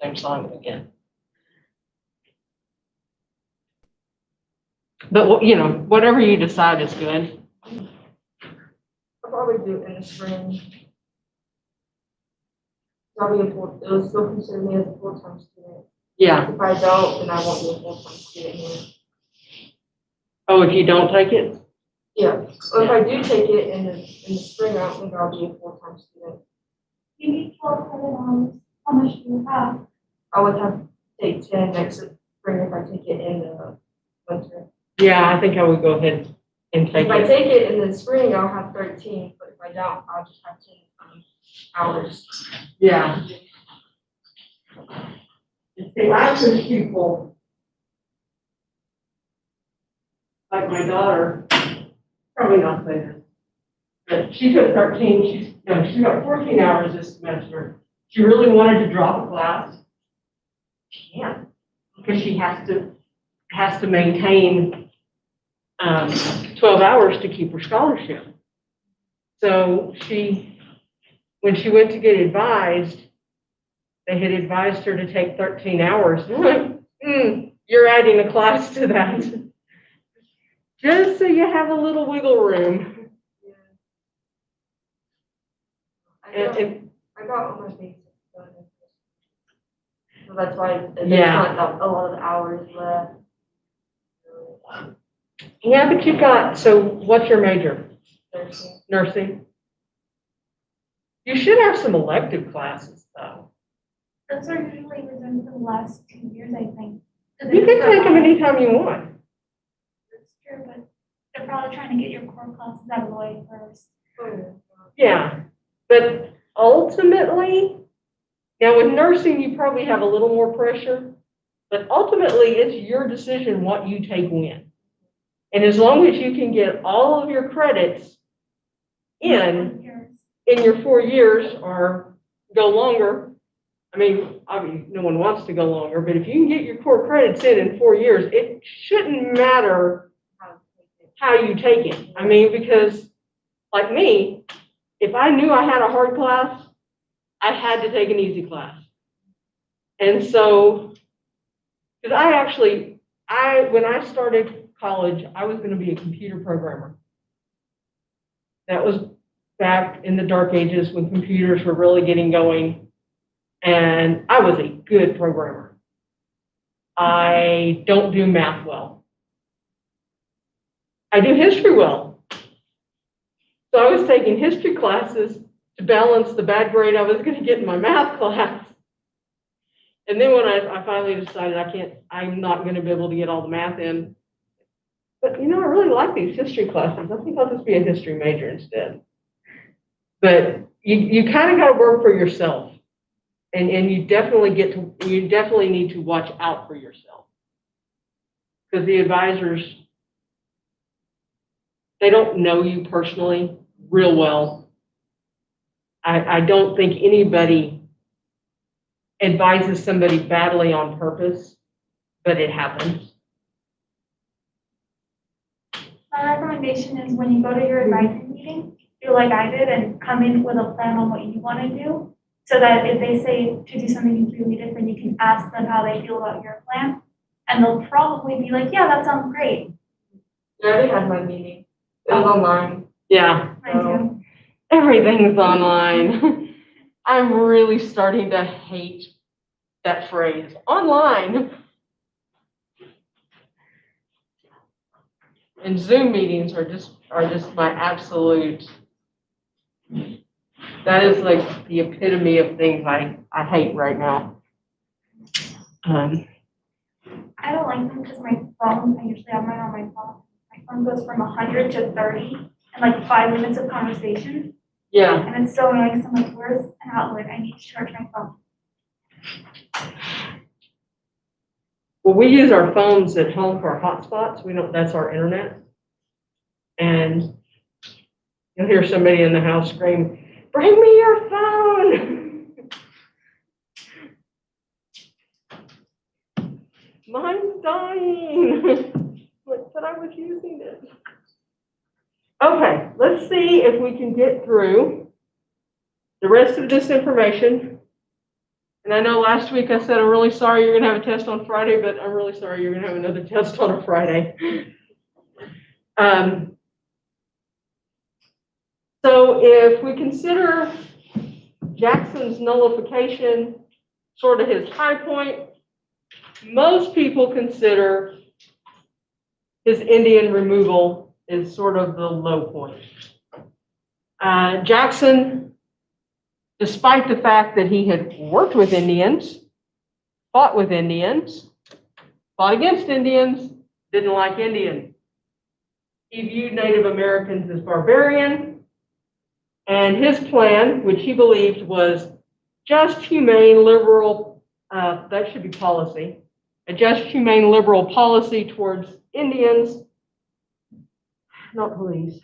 same song again. But, you know, whatever you decide is good. I'll probably do it in the spring. It'll still consider me as a full-time student. Yeah. If I don't, then I won't be a full-time student here. Oh, if you don't take it? Yeah, or if I do take it in the spring, I don't think I'll be a full-time student. You need 12 credit hours. How much do you have? I would have to take 10 next spring if I take it in the winter. Yeah, I think I would go ahead and take If I it. take it in the spring, I'll have 13, but if I don't, I'll just have 10 hours. Yeah. See, lots of people, like my daughter, probably not say this, but she took 13, she got 14 hours this semester. She really wanted to drop a class. She can't, because she has to maintain 12 hours to keep her scholarship. So when she went to get advised, they had advised her to take 13 hours. I'm like, you're adding a class to that. Just so you have a little wiggle room. Yeah. I got all my basics done. So that's why there's Yeah. not a lot of hours left. Yeah, but you've got, so what's your major? Nursing. Nursing? You should have some elective classes, though. Those are usually reserved for the last 2 years, I think. You can take them anytime you want. That's true, but they're probably trying to get your core classes out of the way first. Yeah, but ultimately, now with nursing, you probably have a little more pressure, but ultimately, it's your decision what you take when. And as long as you can get all of your credits in your 4 years or go longer, I mean, obviously, no one wants to go longer, but if you can get your core credits in 4 years, it shouldn't matter how you take it. I mean, because like me, if I knew I had a hard class, I had to take an easy class. And so, because when I started college, I was going to be a computer programmer. That was back in the dark ages when computers were really getting going. And I was a good programmer. I don't do math well. I do history well. So I was taking history classes to balance the bad grade I was going to get in my math class. And then when I finally decided I'm not going to be able to get all the math in. But, I really like these history classes. I think I'll just be a history major instead. But you kind of got to work for yourself. And you definitely need to watch out for yourself. Because the advisors, they don't know you personally real well. I don't think anybody advises somebody badly on purpose, but it happens. My recommendation is when you go to your advising meeting, do like I did and come in with a plan on what you want to do. So that if they say to do something completely different, you can ask them how they feel about your plan. And they'll probably be like, yeah, that sounds great. I already had my meeting. It was online. Yeah. I do. Everything's online. I'm really starting to hate that phrase, online. And Zoom meetings are just my absolute, that is like the epitome of things I hate right now. I don't like them because my phone, I usually have mine on my phone. My phone goes from 100 to 30 in like 5 minutes of conversation. Yeah. And it's so annoying. So I'm like, where's an outlet? I need to charge my phone. Well, we use our phones at home for our hotspots. That's our internet. And you'll hear somebody in the house scream, "Bring me your phone." Mine's dying. But I was using it. Okay, let's see if we can get through the rest of this information And I know last week I said, I'm really sorry you're gonna have a test on Friday, but I'm really sorry you're gonna have another test on a Friday. So if we consider Jackson's nullification sort of his high point, most people consider his Indian removal is sort of the low point. Jackson, despite the fact that he had worked with Indians, fought with Indians, fought against Indians, didn't like Indians. He viewed Native Americans as barbarian, and his plan, which he believed was just, humane, liberal, that should be policy, a just, humane, liberal policy towards Indians, not police,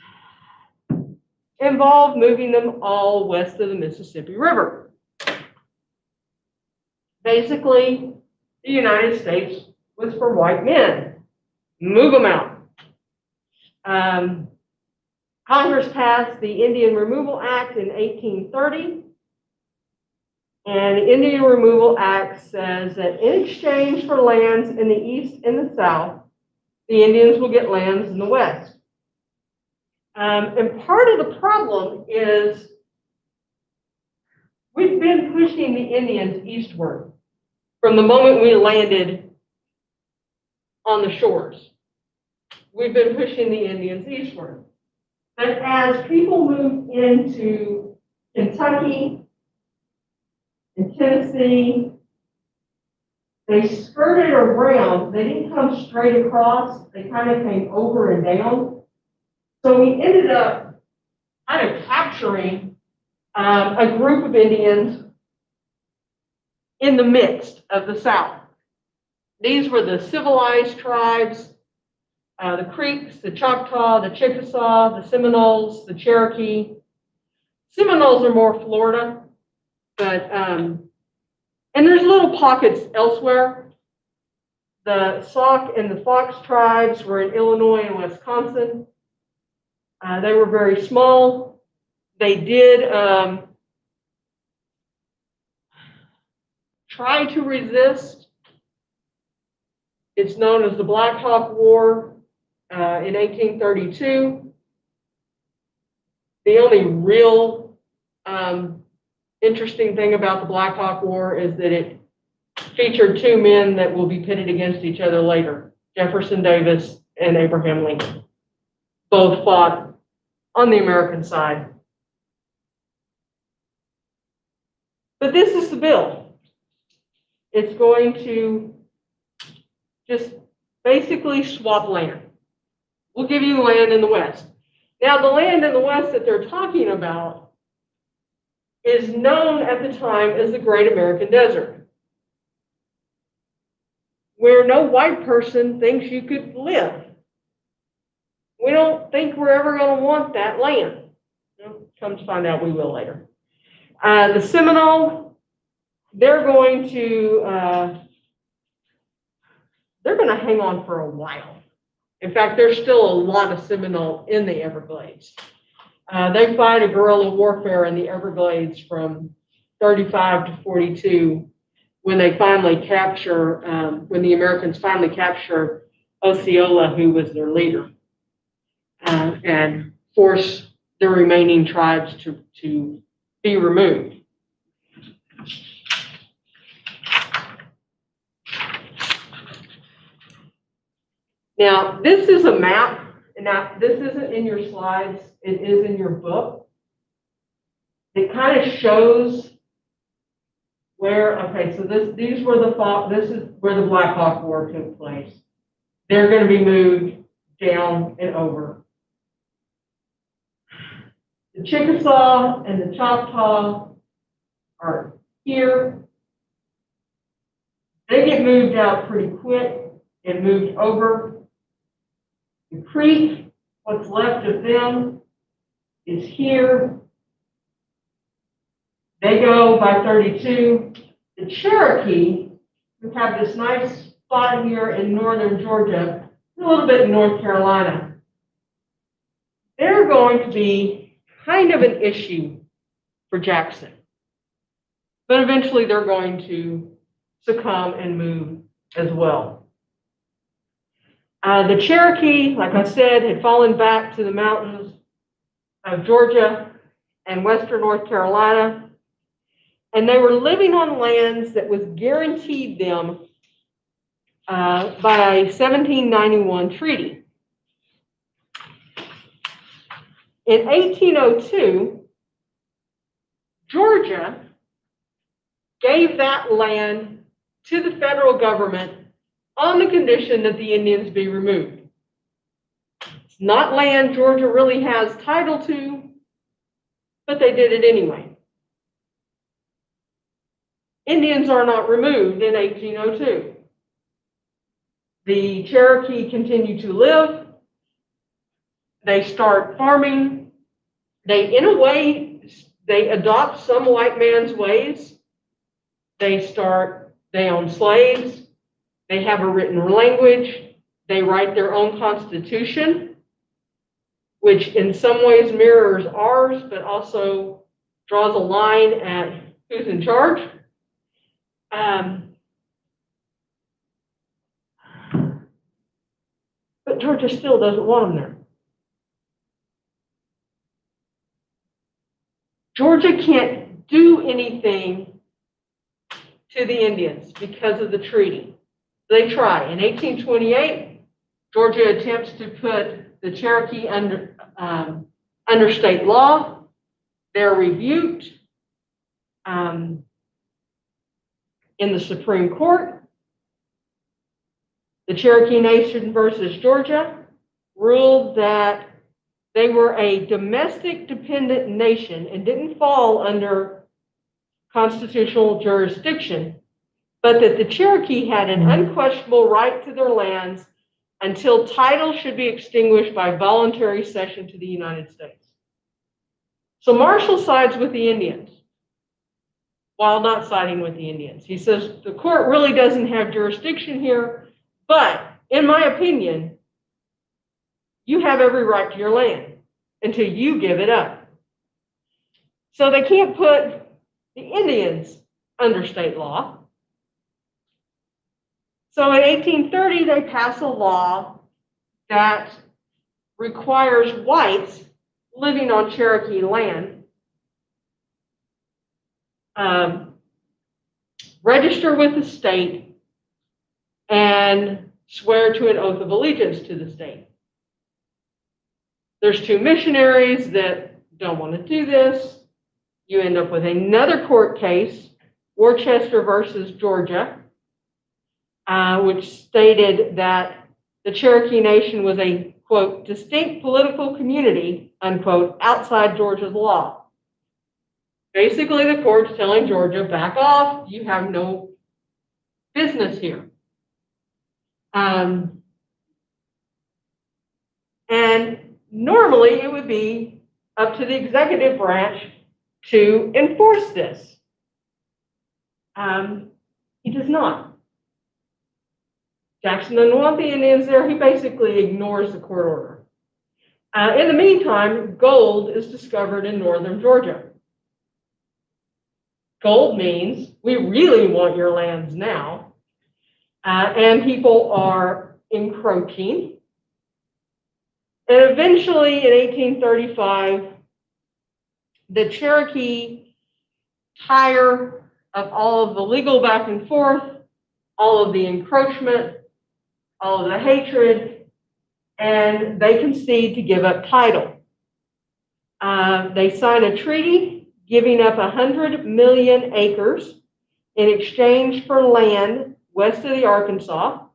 involved moving them all west of the Mississippi River. Basically, the United States was for white men. Move them out. Congress passed the Indian Removal Act in 1830. And the Indian Removal Act says that in exchange for lands in the east and the south, the Indians will get lands in the west. And part of the problem is we've been pushing the Indians eastward from the moment we landed on the shores. We've been pushing the Indians eastward. But as people moved into Kentucky and Tennessee, they skirted around. They didn't come straight across. They kind of came over and down. So we ended up kind of capturing a group of Indians in the midst of the South. These were the civilized tribes, the Creeks, the Choctaw, the Chickasaw, the Seminoles, the Cherokee. Seminoles are more Florida, but, and there's little pockets elsewhere. The Sauk and the Fox tribes were in Illinois and Wisconsin. They were very small. They did try to resist. It's known as the Black Hawk War in 1832. The only real interesting thing about the Black Hawk War is that it featured two men that will be pitted against each other later, Jefferson Davis and Abraham Lincoln. Both fought on the American side. But this is the bill. It's going to just basically swap land. We'll give you land in the West. Now, the land in the West that they're talking about is known at the time as the Great American Desert, where no white person thinks you could live. We don't think we're ever going to want that land. Come to find out we will later. The Seminole, they're going to hang on for a while. In fact, there's still a lot of Seminole in the Everglades. They fight a guerrilla warfare in the Everglades from 35 to 42 when they finally capture, when the Americans finally capture Osceola, who was their leader, and force the remaining tribes to be removed. Now, this is a map. Now, this isn't in your slides. It is in your book. It kind of shows where, okay, so this is where the Black Hawk War took place. They're going to be moved down and over. The Chickasaw and the Choctaw are here. They get moved out pretty quick and moved over. The Creek, what's left of them, is here. They go by 32. The Cherokee, who have this nice spot here in northern Georgia, a little bit in North Carolina, they're going to be kind of an issue for Jackson. but eventually they're going to succumb and move as well. The Cherokee, like I said, had fallen back to the mountains of Georgia and western North Carolina, and they were living on lands that was guaranteed them by a 1791 treaty. In 1802, Georgia gave that land to the federal government on the condition that the Indians be removed. It's not land Georgia really has title to, but they did it anyway. Indians are not removed in 1802. The Cherokee continue to live. They start farming. They, in a way, they adopt some white man's ways. They own slaves. They have a written language. They write their own constitution, which in some ways mirrors ours, but also draws a line at who's in charge. But Georgia still doesn't want them there. Georgia can't do anything to the Indians because of the treaty. They try. In 1828, Georgia attempts to put the Cherokee under state law. They're rebuked in the Supreme Court. The Cherokee Nation versus Georgia ruled that they were a domestic dependent nation and didn't fall under constitutional jurisdiction, but that the Cherokee had an unquestionable right to their lands until title should be extinguished by voluntary cession to the United States. So Marshall sides with the Indians while not siding with the Indians. He says the court really doesn't have jurisdiction here, but in my opinion, you have every right to your land until you give it up. So they can't put the Indians under state law. So in 1830, they pass a law that requires whites living on Cherokee land register with the state and swear to an oath of allegiance to the state. There's two missionaries that don't want to do this. You end up with another court case, Worcester versus Georgia, which stated that the Cherokee Nation was a, quote, distinct political community, unquote, outside Georgia's law. Basically, the court's telling Georgia, back off, you have no business here. And normally it would be up to the executive branch to enforce this. He does not. Jackson doesn't want the Indians there. He basically ignores the court order. In the meantime, gold is discovered in northern Georgia. Gold means we really want your lands now. And people are encroaching. And eventually in 1835, the Cherokee tire of all of the legal back and forth, all of the encroachment, all of the hatred, and they concede to give up title. They sign a treaty giving up 100 million acres in exchange for land west of the Arkansas,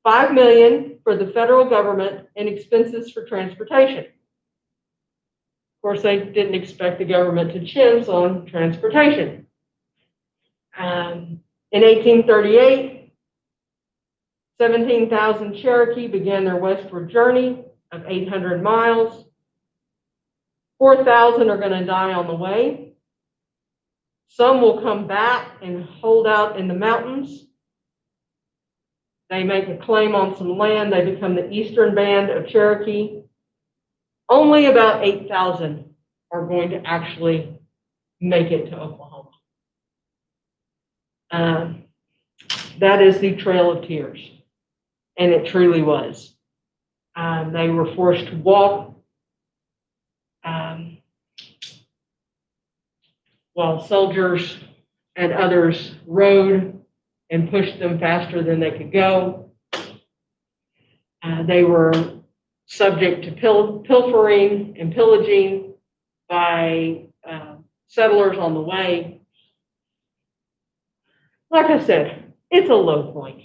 5 million for the federal government and expenses for transportation. Of course, they didn't expect the government to chintz on transportation. In 1838, 17,000 Cherokee began their westward journey of 800 miles. 4,000 are going to die on the way. Some will come back and hold out in the mountains. They make a claim on some land. They become the Eastern Band of Cherokee. Only about 8,000 are going to actually make it to Oklahoma. That is the Trail of Tears, and it truly was. They were forced to walk while soldiers and others rode and pushed them faster than they could go. They were subject to pilfering and pillaging by settlers on the way. Like I said, it's a low point.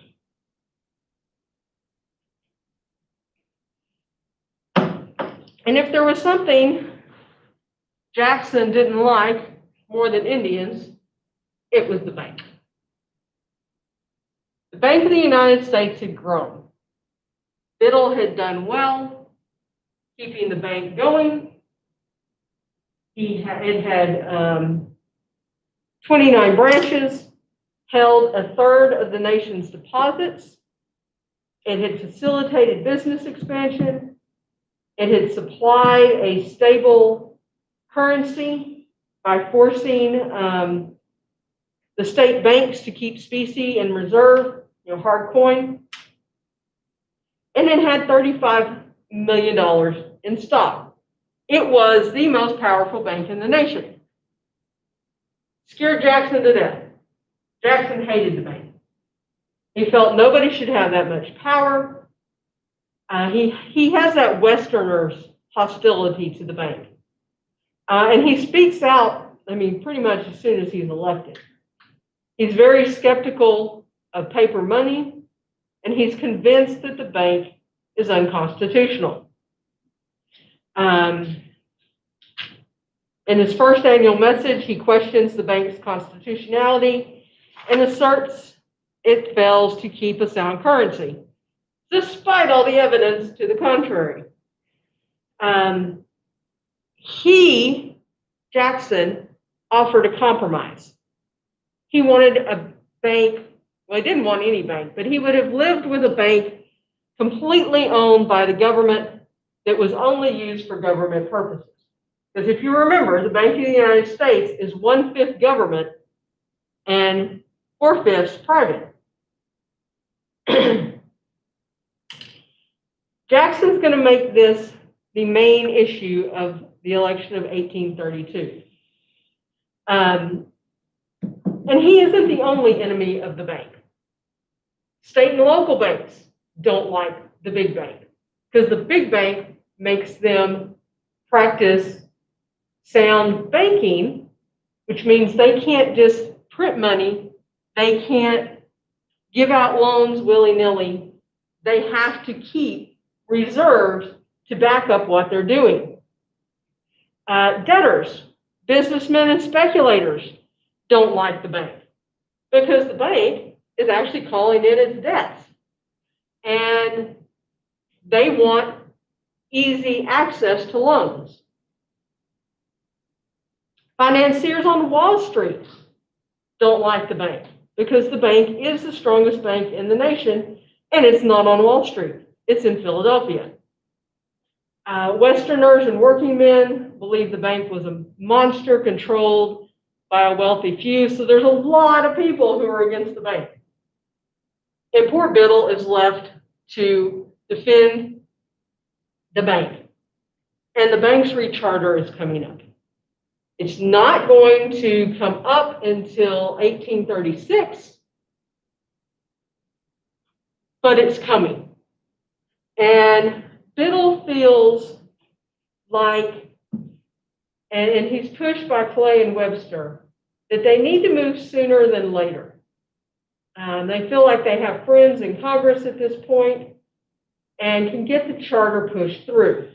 And if there was something Jackson didn't like more than Indians, it was the bank. The Bank of the United States had grown. Biddle had done well keeping the bank going. It had 29 branches, held a third of the nation's deposits. It had facilitated business expansion. It had supplied a stable currency by forcing the state banks to keep specie in reserve, hard coin. And it had $35 million in stock. It was the most powerful bank in the nation. Scared Jackson to death. Jackson hated the bank. He felt nobody should have that much power. He has that Westerner's hostility to the bank. And he speaks out, pretty much as soon as he's elected. He's very skeptical of paper money, and he's convinced that the bank is unconstitutional. In his first annual message, he questions the bank's constitutionality and asserts it fails to keep a sound currency, despite all the evidence to the contrary. Jackson, offered a compromise. He wanted a bank, well, he didn't want any bank, but he would have lived with a bank completely owned by the government that was only used for government purposes. Because if you remember, the Bank of the United States is 1/5 government and 4/5 private. Jackson's going to make this the main issue of the election of 1832. And he isn't the only enemy of the bank. State and local banks don't like the big bank because the big bank makes them practice sound banking, which means they can't just print money. They can't give out loans willy-nilly. They have to keep reserves to back up what they're doing. Debtors, businessmen, and speculators don't like the bank because the bank is actually calling in its debts. And they want easy access to loans. Financiers on Wall Street don't like the bank because the bank is the strongest bank in the nation, and it's not on Wall Street. It's in Philadelphia. Westerners and working men believe the bank was a monster controlled by a wealthy few, so there's a lot of people who are against the bank. And poor Biddle is left to defend the bank. And the bank's recharter is coming up. It's not going to come up until 1836, but it's coming. And Biddle feels like, and he's pushed by Clay and Webster, that they need to move sooner than later. They feel like they have friends in Congress at this point and can get the charter pushed through.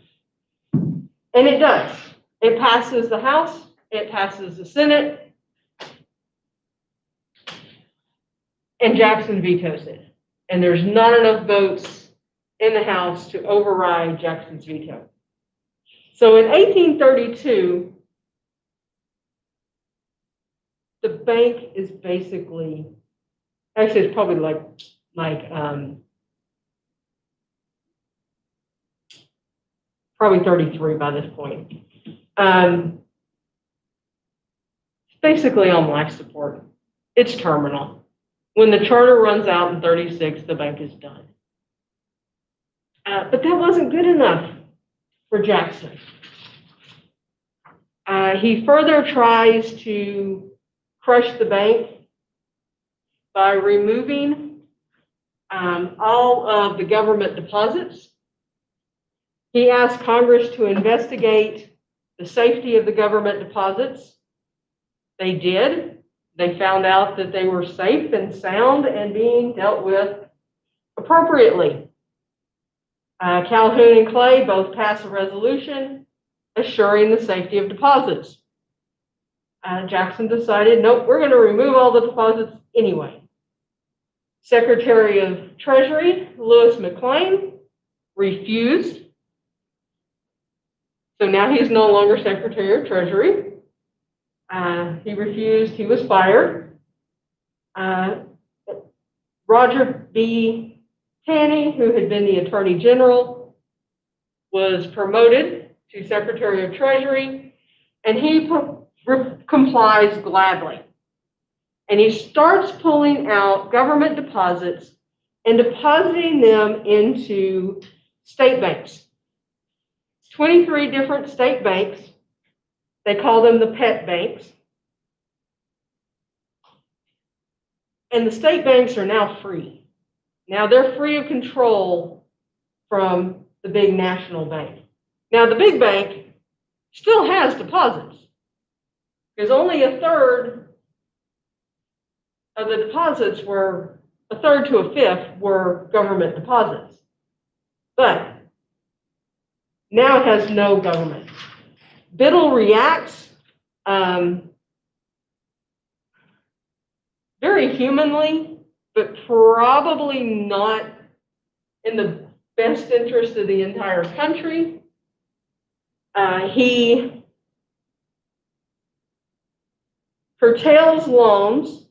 And it does. It passes the House, it passes the Senate, and Jackson vetoes it. And there's not enough votes in the House to override Jackson's veto. So in 1832, the bank is basically, actually it's probably probably 33 by this point. It's basically on life support. It's terminal. When the charter runs out in 36, the bank is done. But that wasn't good enough for Jackson. He further tries to crush the bank by removing all of the government deposits. He asked Congress to investigate the safety of the government deposits. They did. They found out that they were safe and sound and being dealt with appropriately. Calhoun and Clay both passed a resolution assuring the safety of deposits. Jackson decided, nope, we're going to remove all the deposits anyway. Secretary of Treasury, Lewis McLean, refused. So now he's no longer Secretary of Treasury. He refused, he was fired. Roger B. Taney, who had been the Attorney General, was promoted to Secretary of Treasury, and he complies gladly. And he starts pulling out government deposits and depositing them into state banks. 23 different state banks. They call them the pet banks. And the state banks are now free. Now they're free of control from the big national bank. Now the big bank still has deposits, because only a third of the deposits were, a third to a fifth were government deposits. But now it has no government. Biddle reacts very humanly, but probably not in the best interest of the entire country. He curtails loans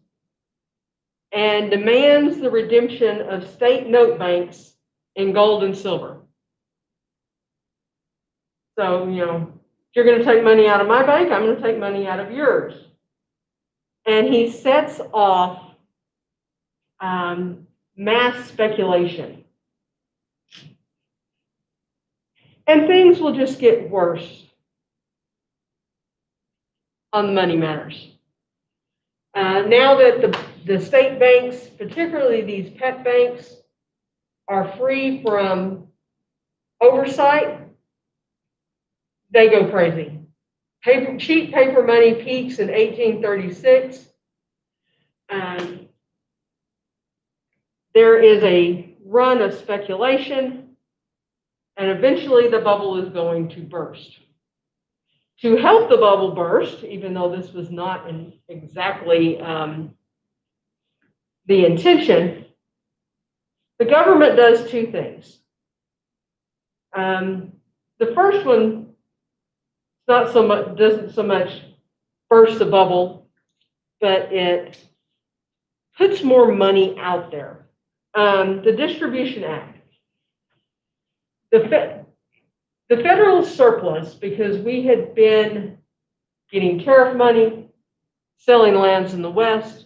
and demands the redemption of state note banks in gold and silver. So, if you're going to take money out of my bank, I'm going to take money out of yours. And he sets off mass speculation. And things will just get worse on the money matters. Now that the state banks, particularly these pet banks, are free from oversight, they go crazy. Cheap paper money peaks in 1836. There is a run of speculation, and eventually the bubble is going to burst. To help the bubble burst, even though this was not exactly the intention, the government does two things. The first one doesn't so much burst the bubble, but it puts more money out there. The Distribution Act. The federal surplus, because we had been getting tariff money, selling lands in the West,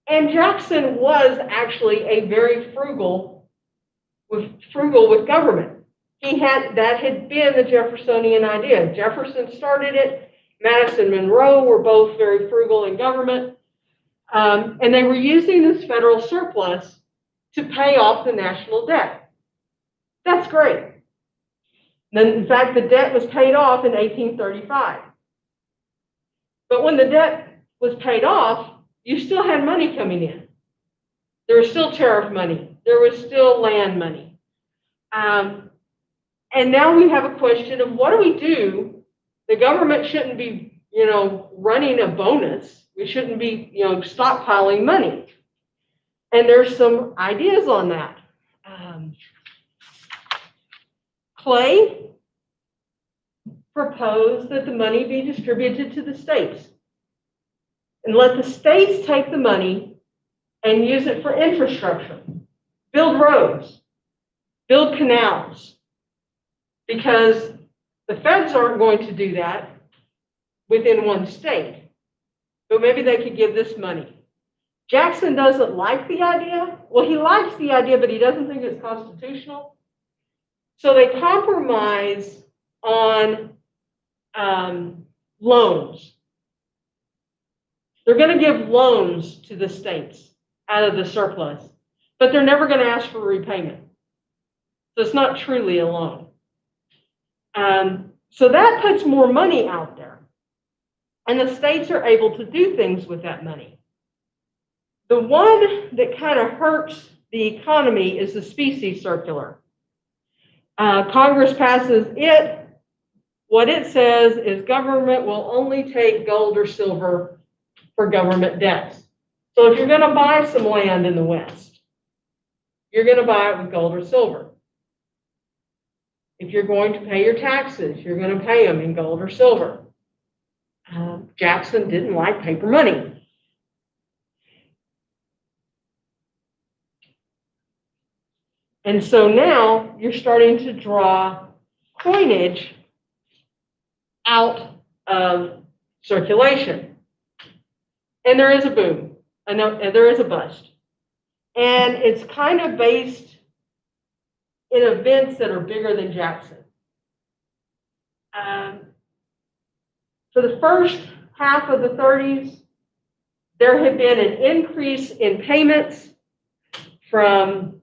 and Jackson was actually a very frugal with government. That had been the Jeffersonian idea. Jefferson started it. Madison and Monroe were both very frugal in government. And they were using this federal surplus to pay off the national debt. That's great. Then, in fact, the debt was paid off in 1835. But when the debt was paid off, you still had money coming in. There was still tariff money. There was still land money. And now we have a question of what do we do? The government shouldn't be, running a bonus. We shouldn't be, stockpiling money. And there's some ideas on that. Clay proposed that the money be distributed to the states and let the states take the money and use it for infrastructure, build roads, build canals, because the feds aren't going to do that within one state. But maybe they could give this money Jackson doesn't like the idea. Well, he likes the idea, but he doesn't think it's constitutional. So they compromise on loans. They're going to give loans to the states out of the surplus, but they're never going to ask for repayment. So it's not truly a loan. So that puts more money out there. And the states are able to do things with that money. The one that kind of hurts the economy is the specie circular. Congress passes it. What it says is government will only take gold or silver for government debts. So if you're going to buy some land in the West, you're going to buy it with gold or silver. If you're going to pay your taxes, you're going to pay them in gold or silver. Jackson didn't like paper money. And so now you're starting to draw coinage out of circulation. And there is a boom, and there is a bust. And it's kind of based in events that are bigger than Jackson. For the first half of the 30s, there had been an increase in payments from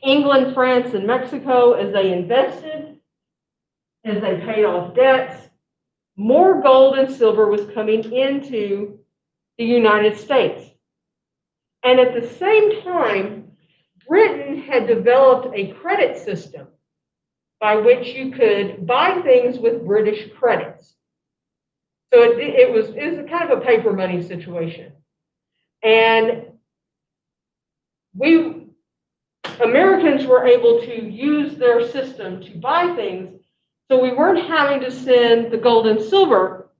England, France, and Mexico as they invested, as they paid off debts. More gold and silver was coming into the United States. And at the same time, Britain had developed a credit system by which you could buy things with British credits. So it was kind of a paper money situation. And Americans were able to use their system to buy things, so we weren't having to send the gold and silver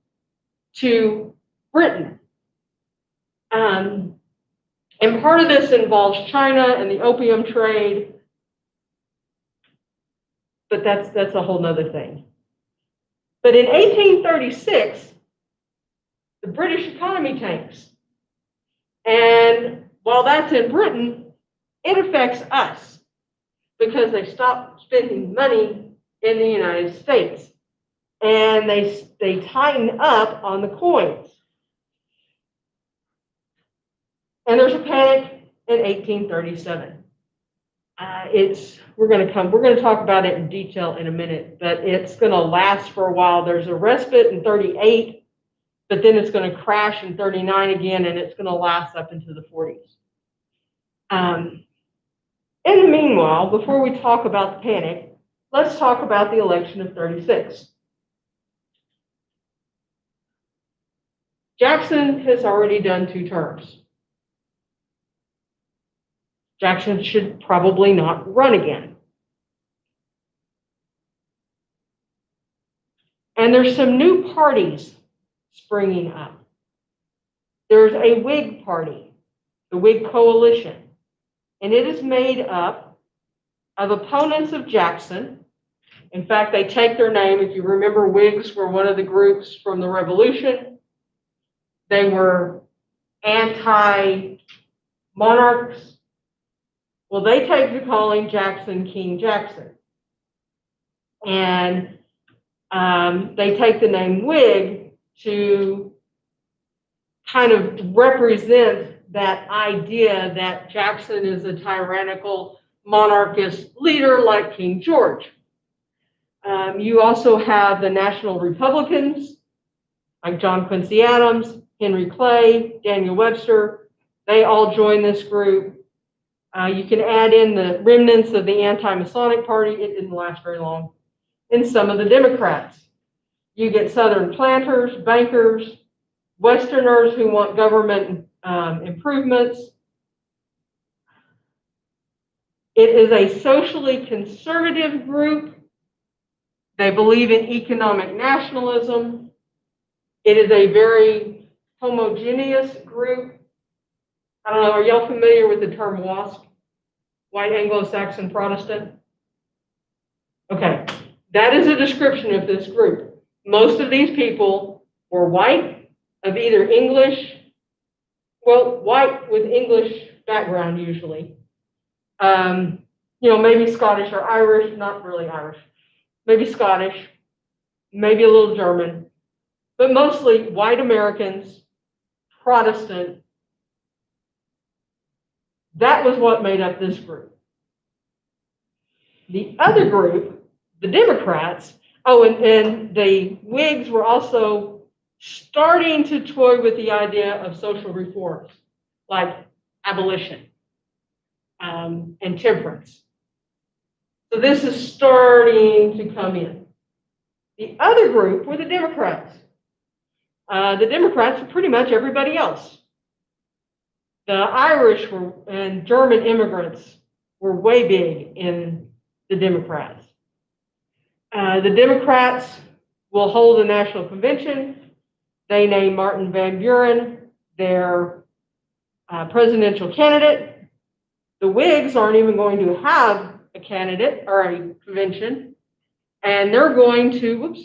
to Britain. And part of this involves China and the opium trade, but that's a whole nother thing. But in 1836, the British economy tanks. And while that's in Britain, it affects us because they stopped spending money in the United States. And they tighten up on the coins. And there's a panic in 1837. We're going to talk about it in detail in a minute, but it's going to last for a while. There's a respite in 38, but then it's going to crash in 39 again, and it's going to last up into the 40s. In the meanwhile, before we talk about the panic, let's talk about the election of 36. Jackson has already done 2 terms. Jackson should probably not run again. And there's some new parties springing up. There's a Whig party, the Whig coalition, and it is made up of opponents of Jackson. In fact, they take their name. If you remember, Whigs were one of the groups from the Revolution. They were anti-monarchs. Well, they take to calling Jackson King Jackson. And they take the name Whig to kind of represent that idea that Jackson is a tyrannical monarchist leader like King George. You also have the National Republicans, like John Quincy Adams, Henry Clay, Daniel Webster. They all join this group. You can add in the remnants of the anti-Masonic Party. It didn't last very long. And some of the Democrats. You get Southern planters, bankers, Westerners who want government improvements. It is a socially conservative group. They believe in economic nationalism. It is a very homogeneous group. I don't know, are y'all familiar with the term WASP? White Anglo-Saxon Protestant? Okay, that is a description of this group. Most of these people were white, of either English well, white with English background usually. Maybe Scottish or Irish, not really Irish, maybe Scottish, maybe a little German, but mostly white Americans, Protestant. That was what made up this group. The other group, the Democrats, and the Whigs were also starting to toy with the idea of social reforms, like abolition and temperance. So this is starting to come in. The other group were the Democrats. The Democrats were pretty much everybody else. The Irish and German immigrants were way big in the Democrats. The Democrats will hold a national convention. They name Martin Van Buren their presidential candidate. The Whigs aren't even going to have a candidate or a convention, and they're going to,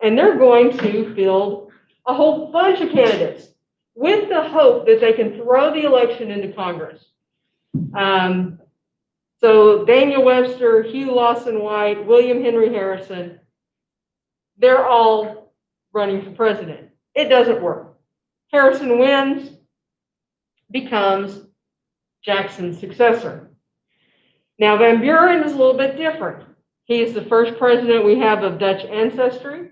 and they're going to field a whole bunch of candidates with the hope that they can throw the election into Congress. So Daniel Webster, Hugh Lawson White, William Henry Harrison, they're all running for president. It doesn't work. Harrison wins, becomes Jackson's successor. Now, Van Buren is a little bit different. He is the first president we have of Dutch ancestry.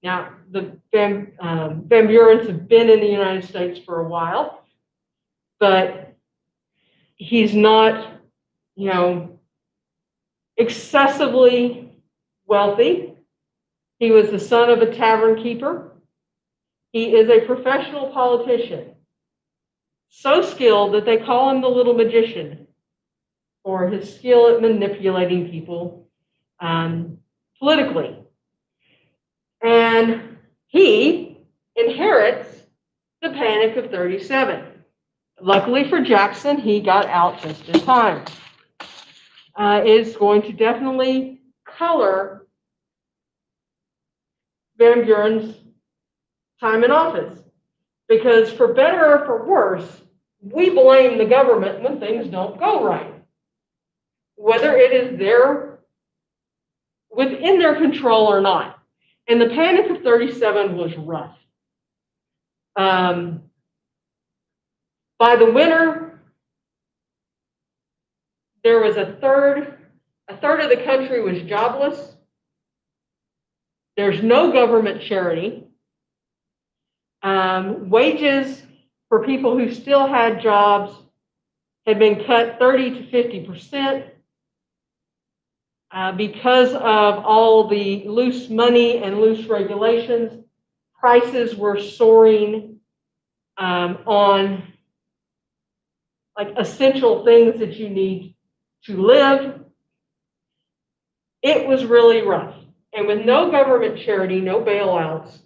Now, the Van Burens have been in the United States for a while, but he's not, excessively wealthy. He was the son of a tavern keeper. He is a professional politician, so skilled that they call him the little magician for his skill at manipulating people politically. And he inherits the Panic of 37. Luckily for Jackson, he got out just in time. It's going to definitely color Van Buren's time in office, because for better or for worse, we blame the government when things don't go right, whether it is within their control or not. And the Panic of 37 was rough. By the winter, there was a third of the country was jobless. There's no government charity. Wages for people who still had jobs had been cut 30 to 50%. Because of all the loose money and loose regulations, prices were soaring on like essential things that you need to live. It was really rough. And with no government charity, no bailouts,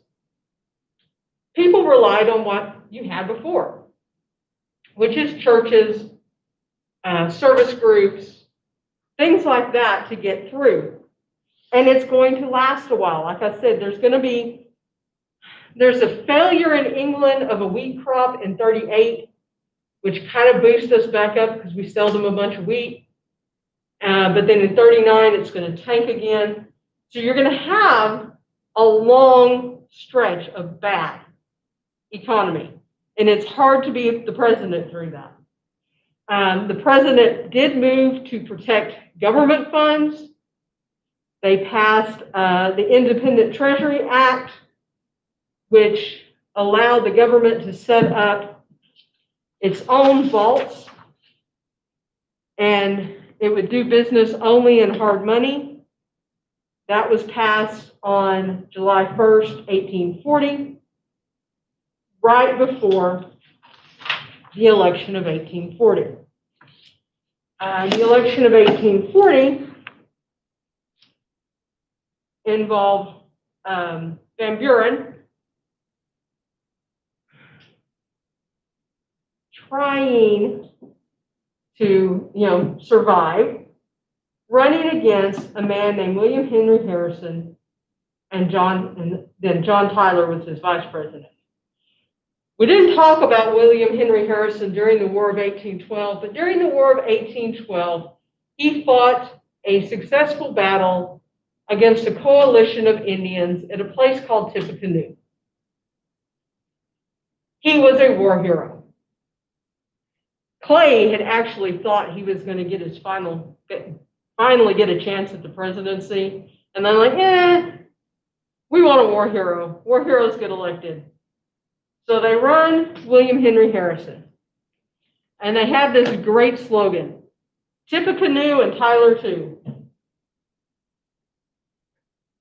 people relied on what you had before, which is churches, service groups, things like that to get through. And it's going to last a while. Like I said, there's a failure in England of a wheat crop in 38, which kind of boosts us back up because we sell them a bunch of wheat. But then in 39, it's going to tank again. So you're going to have a long stretch of bad economy. And it's hard to be the president through that. The president did move to protect government funds. They passed the Independent Treasury Act, which allowed the government to set up its own vaults, and it would do business only in hard money. That was passed on July 1st, 1840, right before the election of 1840. The election of 1840 involved Van Buren trying to, survive, running against a man named William Henry Harrison and then John Tyler was his vice president. We didn't talk about William Henry Harrison during the War of 1812, but during the War of 1812, he fought a successful battle against a coalition of Indians at a place called Tippecanoe. He was a war hero. Clay had actually thought he was going to get his finally get a chance at the presidency, and then like, we want a war hero. War heroes get elected. So they run William Henry Harrison. And they have this great slogan, Tippecanoe and Tyler too.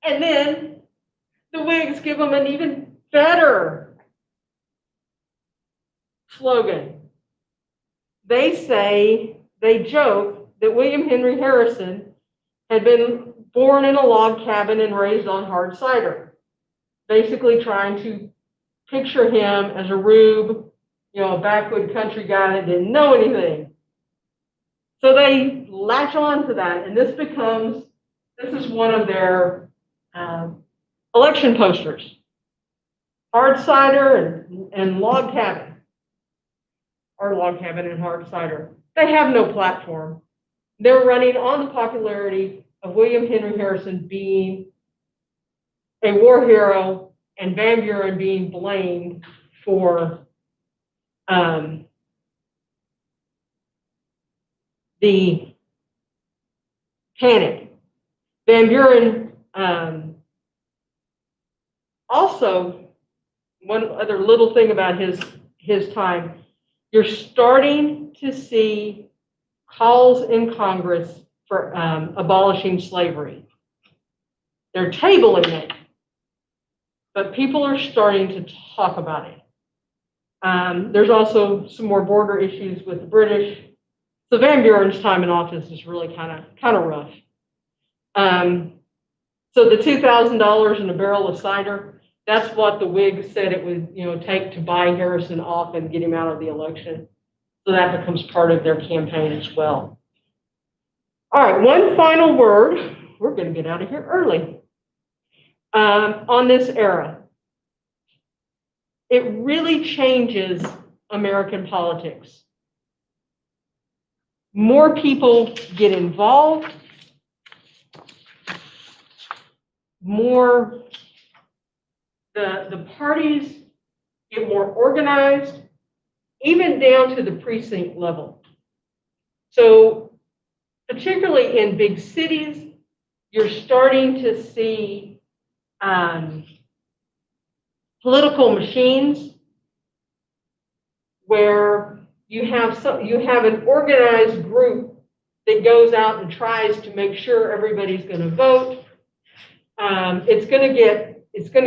And then the Whigs give them an even better slogan. They joke that William Henry Harrison had been born in a log cabin and raised on hard cider, basically trying to picture him as a rube, a backwood country guy that didn't know anything. So they latch on to that, and this is one of their election posters. Hard cider and log cabin, or log cabin and hard cider. They have no platform. They're running on the popularity of William Henry Harrison being a war hero and Van Buren being blamed for the panic. Van Buren also, one other little thing about his time, you're starting to see calls in Congress for abolishing slavery. They're tabling it, but people are starting to talk about it. There's also some more border issues with the British. So Van Buren's time in office is really kind of rough. So the $2,000 in a barrel of cider, that's what the Whigs said it would take to buy Harrison off and get him out of the election. So that becomes part of their campaign as well. All right, one final word. We're going to get out of here early. On this era, it really changes American politics. More people get involved, the parties get more organized, even down to the precinct level. So particularly in big cities, you're starting to see political machines where you have an organized group that goes out and tries to make sure everybody's going to vote. It's going to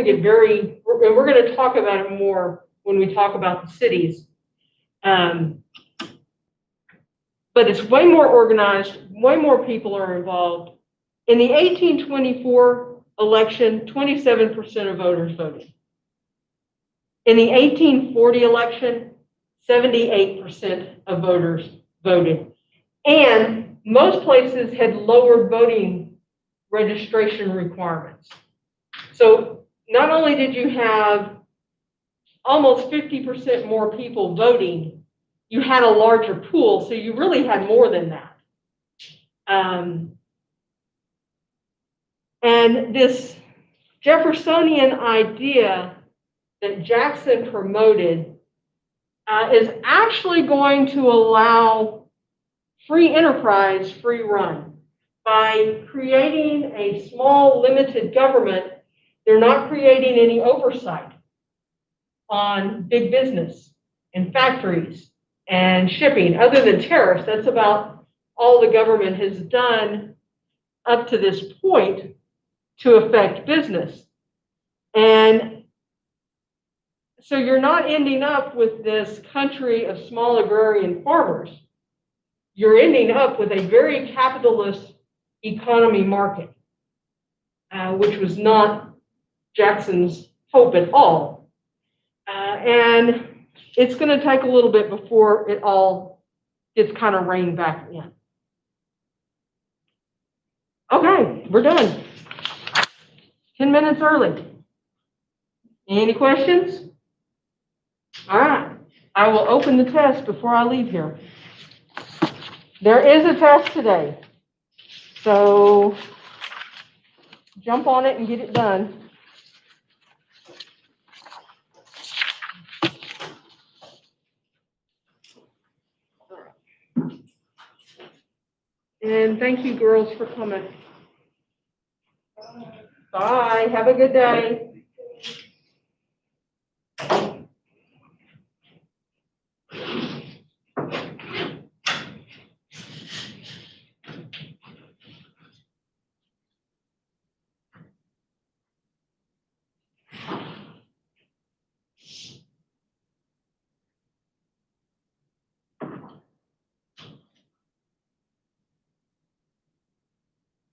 get very, and we're going to talk about it more when we talk about the cities. But it's way more organized, way more people are involved. In the 1824 election, 27% of voters voted. In the 1840 election, 78% of voters voted. And most places had lowered voting registration requirements. So not only did you have almost 50% more people voting, you had a larger pool, so you really had more than that. And this Jeffersonian idea that Jackson promoted is actually going to allow free enterprise, free run. By creating a small, limited government, they're not creating any oversight on big business and factories and shipping, other than tariffs. That's about all the government has done up to this point to affect business. And so you're not ending up with this country of small agrarian farmers. You're ending up with a very capitalist economy market, which was not Jackson's hope at all. And it's going to take a little bit before it all gets kind of reined back in. Okay, we're done. 10 minutes early. Any questions? All right, I will open the test before I leave here. There is a test today, so jump on it and get it done. And thank you, girls, for coming. Bye, have a good day.